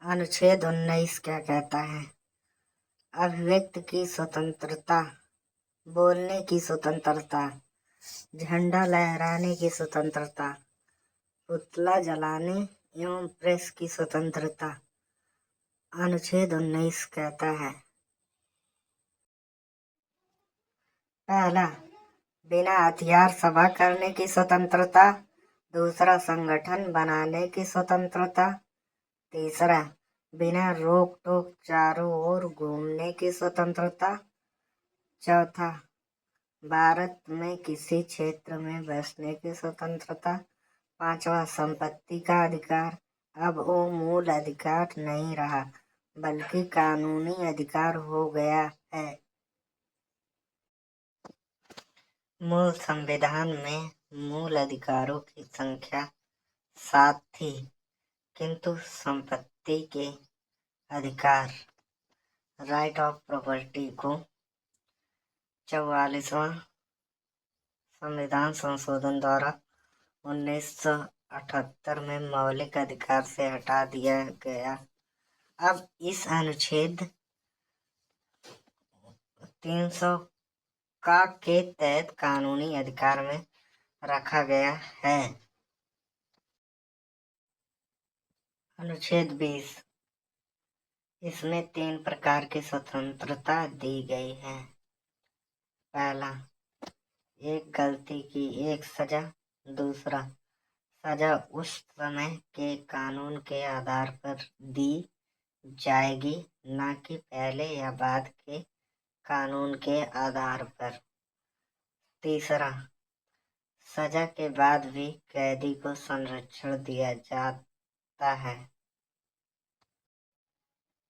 अनुच्छेद 19 क्या कहता है? अभिव्यक्ति की स्वतंत्रता, बोलने की स्वतंत्रता, झंडा लहराने की स्वतंत्रता, पुतला जलाने एवं प्रेस की स्वतंत्रता। अनुच्छेद 19 कहता है। पहला, बिना हथियार सभा करने की स्वतंत्रता। दूसरा, संगठन बनाने की स्वतंत्रता। तीसरा, बिना रोक टोक चारों ओर घूमने की स्वतंत्रता। चौथा, भारत में किसी क्षेत्र में बसने की स्वतंत्रता। पांचवा, संपत्ति का अधिकार। अब वो मूल अधिकार नहीं रहा बल्कि कानूनी अधिकार हो गया है। मूल संविधान में मूल अधिकारों की संख्या 7 थी, किंतु संपत्ति के अधिकार, राइट ऑफ प्रॉपर्टी को 44वां संविधान संशोधन द्वारा 1978 में मौलिक अधिकार से हटा दिया गया। अब इस अनुच्छेद 300 का के तहत कानूनी अधिकार में रखा गया है। अनुच्छेद 20, इसमें 3 प्रकार की स्वतंत्रता दी गई है। पहला, एक गलती की एक सजा। दूसरा, सजा उस समय के कानून के आधार पर दी जाएगी, न कि पहले या बाद के कानून के आधार पर। तीसरा, सजा के बाद भी कैदी को संरक्षण दिया जाता है।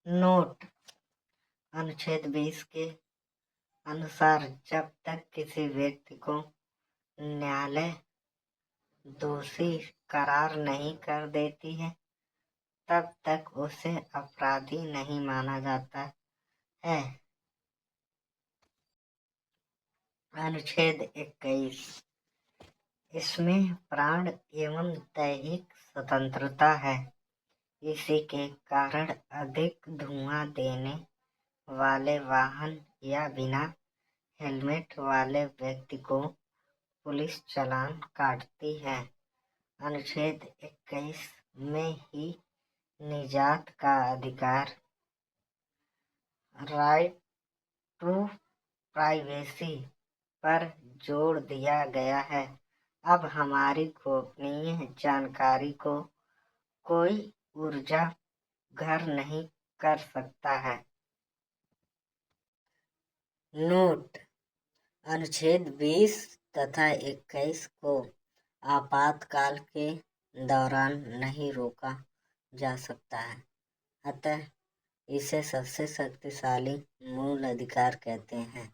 नोट, अनुच्छेद 20 के अनुसार जब तक किसी व्यक्ति को न्यायालय दोषी करार नहीं कर देती है, तब तक उसे अपराधी नहीं माना जाता है। अनुच्छेद 21, इसमें प्राण एवं दैहिक स्वतंत्रता है। इसी के कारण अधिक धुआं देने वाले वाहन या बिना हेलमेट वाले व्यक्ति को पुलिस चालान काटती है। अनुच्छेद 21 में ही निजात का अधिकार, राइट टू प्राइवेसी पर जोर दिया गया है। अब हमारी गोपनीय जानकारी को कोई ऊर्जा घर नहीं कर सकता है। नोट, अनुच्छेद 20 तथा 21 को आपातकाल के दौरान नहीं रोका जा सकता है, अतः इसे सबसे शक्तिशाली मूल अधिकार कहते हैं।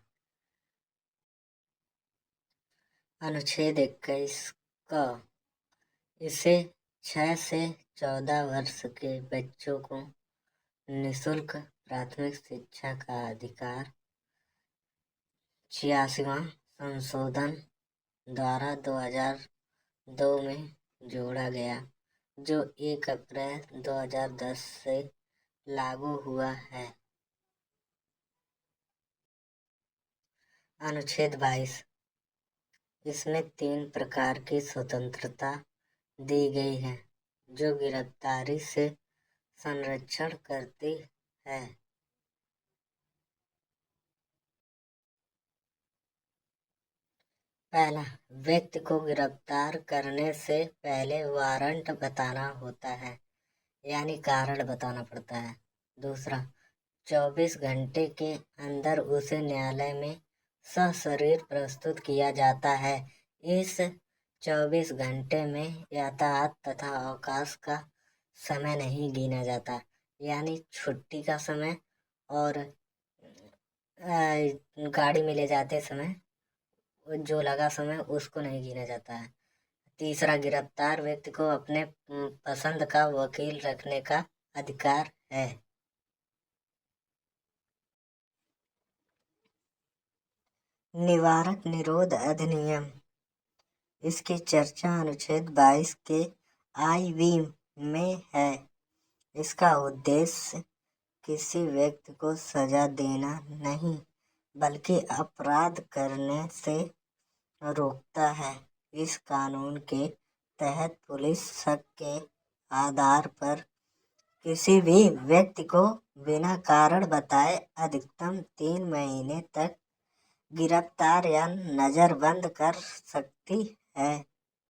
अनुच्छेद 21 का, इसे 6 से 14 वर्ष के बच्चों को निःशुल्क प्राथमिक शिक्षा का अधिकार 86वां संशोधन द्वारा 2002 में जोड़ा गया, जो 1 अप्रैल 2010 से लागू हुआ है। अनुच्छेद 22, इसमें 3 प्रकार की स्वतंत्रता दी गई है, जो गिरफ्तारी से संरक्षण करती है। पहला, व्यक्ति को गिरफ्तार करने से पहले वारंट बताना होता है, यानी कारण बताना पड़ता है। दूसरा, 24 घंटे के अंदर उसे न्यायालय में सशरीर प्रस्तुत किया जाता है। इस 24 घंटे में यातायात तथा अवकाश का समय नहीं गिना जाता, यानी छुट्टी का समय और गाड़ी में ले जाते समय जो लगा समय उसको नहीं गिना जाता है। तीसरा, गिरफ्तार व्यक्ति को अपने पसंद का वकील रखने का अधिकार है। निवारक निरोध अधिनियम, इसकी चर्चा अनुच्छेद 22 के IV में है। इसका उद्देश्य किसी व्यक्ति को सजा देना नहीं, बल्कि अपराध करने से रोकता है। इस कानून के तहत पुलिस शक के आधार पर किसी भी व्यक्ति को बिना कारण बताए अधिकतम 3 महीने तक गिरफ्तार या नजरबंद कर सकती है।